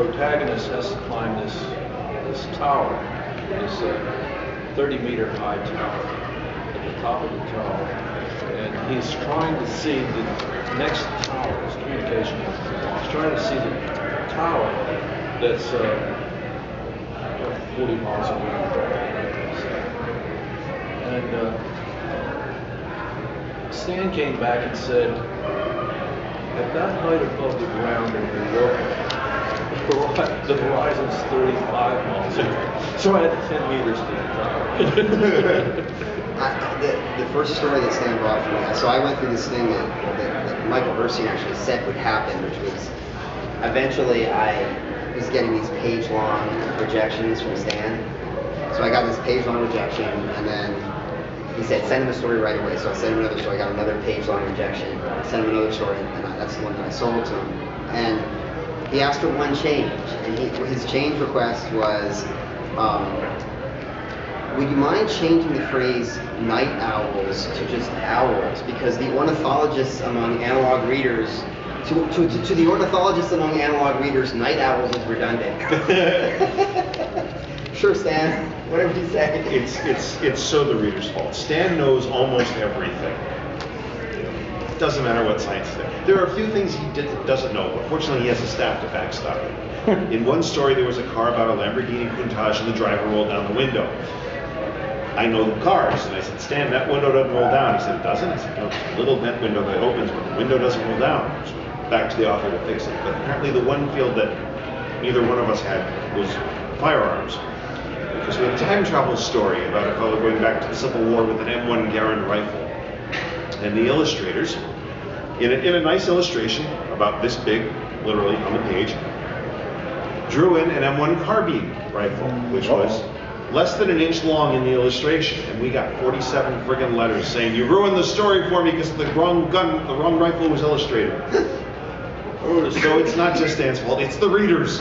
protagonist has to climb this tower, this 30-meter high tower at the top of the tower, and he's trying to see the next tower. His communication. He's trying to see the tower that's 40 miles away. And Stan came back and said, at that height above the ground in New York, the horizon's 35 miles away. So I had 10 meters to the tower. The first story that Stan brought for me, so I went through this thing that Michael Hersey actually said would happen, which was eventually I was getting these page-long projections from Stan. So I got this page-long rejection, and then he said, send him a story right away. So I sent him another story, I got another page-long rejection, I sent him another story, and that's the one that I sold to him. And he asked for one change, and his change request was, would you mind changing the phrase night owls to just owls? Because the ornithologists among analog readers, to the ornithologists among analog readers, night owls is redundant. Sure, Stan, whatever you say. It's so the reader's fault. Stan knows almost everything. It doesn't matter what science is. There are a few things he doesn't know, but fortunately he has a staff to backstop it. In one story, there was a car about a Lamborghini Countach, and the driver rolled down the window. I know the cars, and I said, Stan, that window doesn't roll down. He said, it doesn't? I said, no, it's a little vent window that opens, but the window doesn't roll down. So back to the author to fix it. But apparently the one field that neither one of us had was firearms. Because we had a time travel story about a fellow going back to the Civil War with an M1 Garand rifle. And the illustrators, in a nice illustration, about this big, literally on the page, drew in an M1 carbine rifle, which was less than an inch long in the illustration, and we got 47 friggin' letters saying, you ruined the story for me because the wrong rifle was illustrated. So it's not just Stan's fault, it's the readers.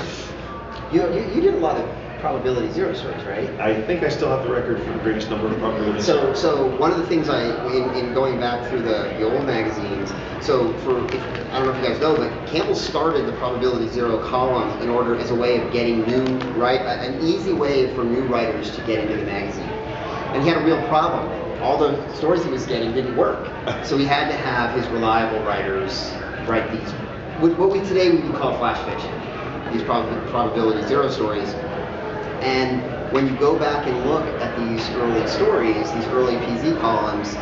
You did a lot of probability zero stories, right? I think I still have the record for the greatest number of probability zeros. So one of the things in going back through the old magazines, I don't know if you guys know, but Campbell started the probability zero column in order as a way of getting an easy way for new writers to get into the magazine. And he had a real problem. All the stories he was getting didn't work. So he had to have his reliable writers write these, what we today would call flash fiction, these probability zero stories. And when you go back and look at these early stories, these early PZ columns,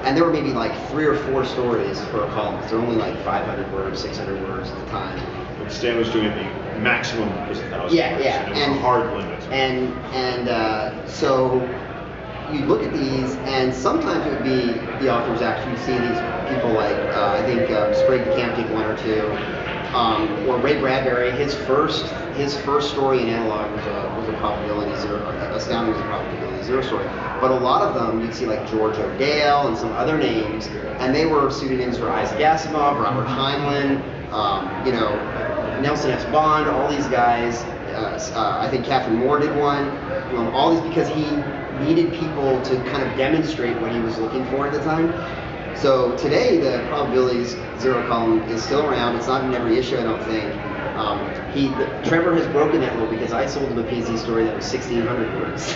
and there were maybe like 3 or 4 stories per column. They're only like 500 words, 600 words at the time. But Stan was doing the maximum was 1,000 words. Yeah. And it was a hard limit. So you look at these, and sometimes it would be the authors actually see these people like I think Sprague de Camp did 1 or 2. Or Ray Bradbury, his first story in analog was a probability zero. Astounding was a probability zero story. But a lot of them, you'd see like George O'Dale and some other names, and they were pseudonyms for Isaac Asimov, Robert Heinlein, Nelson S. Bond, all these guys. I think Catherine Moore did one. All these because he needed people to kind of demonstrate what he was looking for at the time. So today, the probabilities zero column is still around. It's not in every issue, I don't think. Trevor has broken that rule because I sold him a PZ story that was 1,600 words.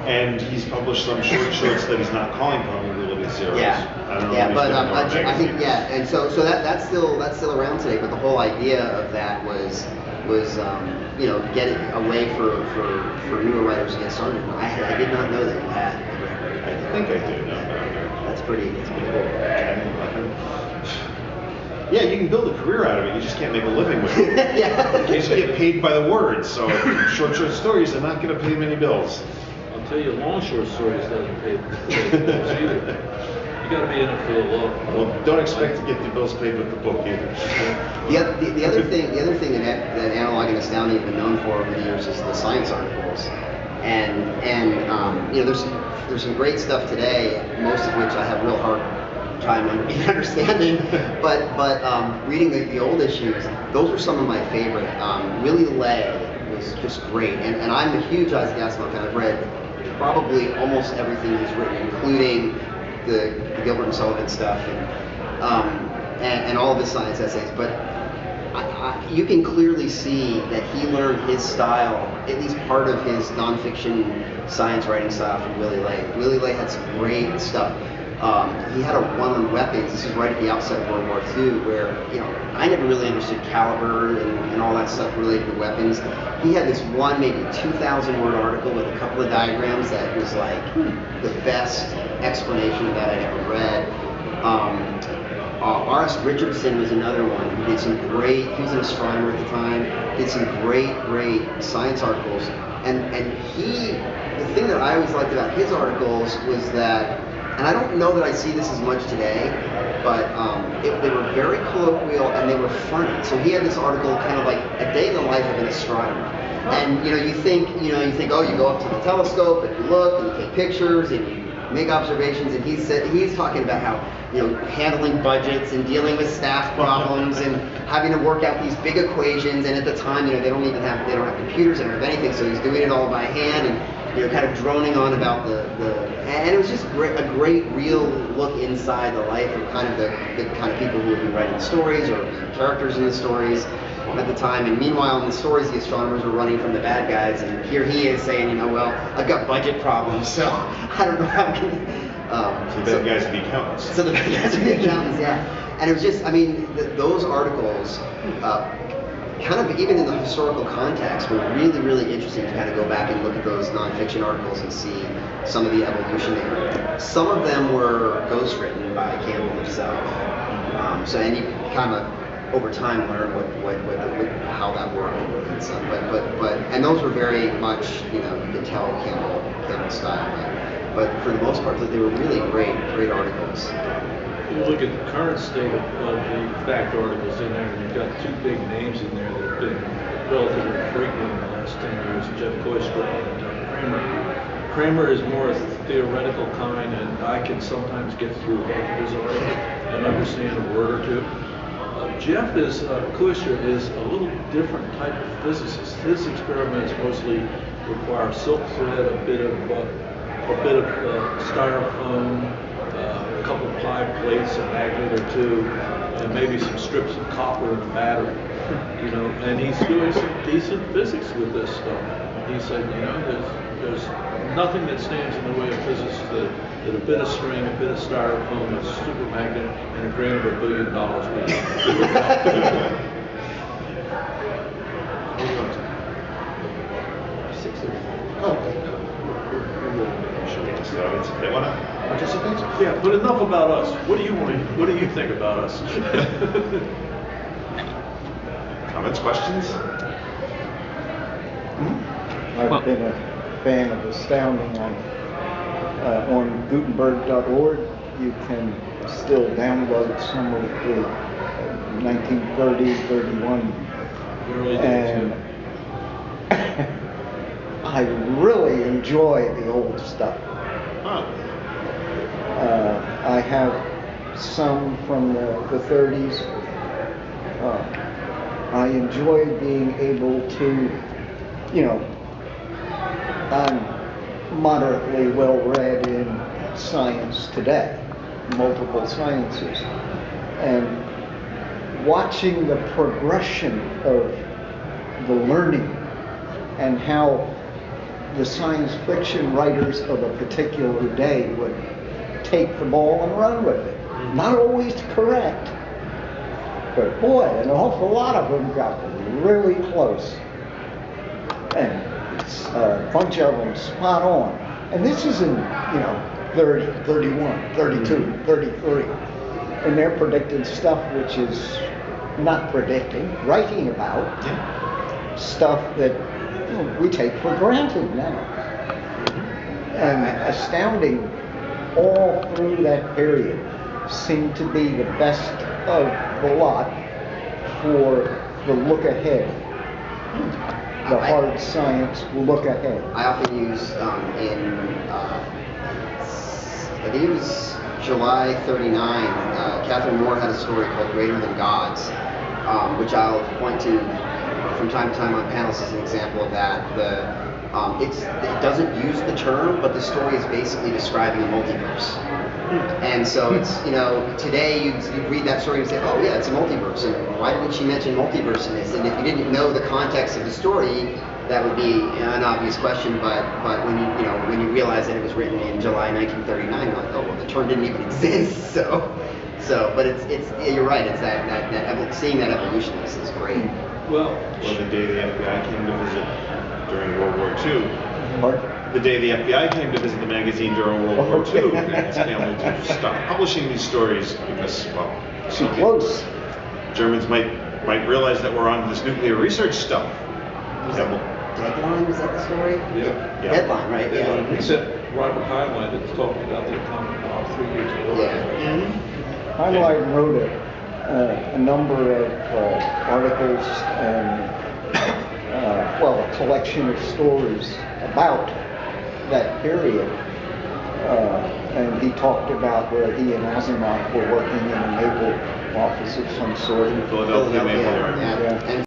And he's published some shorts that he's not calling probability zeros. Yeah, I don't know. yeah, but I think and so that's still around today. But the whole idea of that was getting a way for newer writers to get started. I did not know that you had. I think I do. No. That's pretty cool. Yeah, you can build a career out of it. You just can't make a living with it. Yeah. You just get paid by the word. So short stories are not going to pay many bills. I'll tell you, long short stories doesn't pay the bills either. You got to be in it for the love. Well, don't expect to get the bills paid with the book either. The other thing that Analog and Astounding have been known for over the years is the science articles. And there's some great stuff today, most of which I have real hard time understanding. But reading the old issues, those were some of my favorite. Willie Ley was just great, and I'm a huge Isaac Asimov fan. I've read probably almost everything he's written, including the Gilbert and Sullivan stuff and all of his science essays. But you can clearly see that he learned his style, at least part of his nonfiction science writing style from Willy Ley. Willy Ley had some great stuff. He had a one on weapons. This is right at the outset of World War II, where I never really understood caliber and all that stuff related to weapons. He had this one, maybe 2,000-word article with a couple of diagrams that was like the best explanation of that I'd ever read. R.S. Richardson was another one who did some great, he was an astronomer at the time, did some great science articles. And the thing that I always liked about his articles was that, and I don't know that I see this as much today, but they were very colloquial and they were funny. So he had this article kind of like a day in the life of an astronomer. And you think, oh, you go up to the telescope and you look and you take pictures and you make observations, and he's talking about how handling budgets and dealing with staff problems and having to work out these big equations, and at the time they don't have computers, they don't have anything, so he's doing it all by hand and kind of droning on about and it was just a great real look inside the life of kind of the kind of people who would be writing the stories or characters in the stories at the time. And meanwhile in the stories the astronomers were running from the bad guys, and here he is saying, well, I've got budget problems, so I don't know how I can. So the bad guys are the accountants. So the bad guys are the accountants, yeah. And it was just, those articles, kind of even in the historical context, were really, really interesting to kind of go back and look at those nonfiction articles and see some of the evolution there. Some of them were ghostwritten by Campbell himself. And you kind of over time learn how that worked and stuff. And those were very much, you could tell Campbell's style. But for the most part, they were really great articles. You look at the current state of the fact articles in there, and you've got two big names in there that have been relatively frequent in the last 10 years, Jeff Koystra and Kramer. Kramer is more a theoretical kind, and I can sometimes get through both of his articles and understand a word or two. Koystra is a little different type of physicist. His experiments mostly require silk thread, a bit of styrofoam, a couple of pie plates, a magnet or two, and maybe some strips of copper and a battery. And he's doing some decent physics with this stuff. He said, there's nothing that stands in the way of physics that a bit of string, a bit of styrofoam, a super magnet, and a grain of $1 billion would do. They want to participate? Yeah, but enough about us. What do you think about us? Comments, questions? I've been a fan of Astounding on Gutenberg.org. You can still download some of the 1930, 31, and I really enjoy the old stuff. I have some from the 30s. I enjoy being able to, I'm moderately well read in science today, multiple sciences, and watching the progression of the learning and how the science fiction writers of a particular day would take the ball and run with it. Not always correct, but boy, an awful lot of them got really close. And a bunch of them spot on. And this is in, 30, 31, 32, 33. And they're predicting stuff which is not predicting, writing about stuff that we take for granted now. And Astounding all through that period seemed to be the best of the lot for the look ahead. The hard science look ahead. I often use I think it was July 39, Catherine Moore had a story called Greater Than Gods, which I'll point to from time to time on panels as an example of that. It doesn't use the term, but the story is basically describing a multiverse. And so it's, today you'd read that story and say, oh yeah, it's a multiverse, and why didn't she mention multiverse in this? And if you didn't know the context of the story, that would be an obvious question, but when when you realize that it was written in July 1939, you're like, oh well, the term didn't even exist. But it's you're right. It's seeing that evolution is great. Well, the day the FBI came to visit during World War II. Pardon? The day the FBI came to visit the magazine during World War II, his family to stop publishing these stories because, Too close. Germans might realize that we're on this nuclear research stuff. Deadline, was that the story? yeah. Deadline, right? Yeah. Except Robert Heinlein that's talking about the atomic bomb 3 years ago. Yeah. Heinlein wrote a number of articles and, a collection of stories about that period. And he talked about where he and Asimov were working in a naval office of some sort. Philadelphia Naval Yard. Yeah. And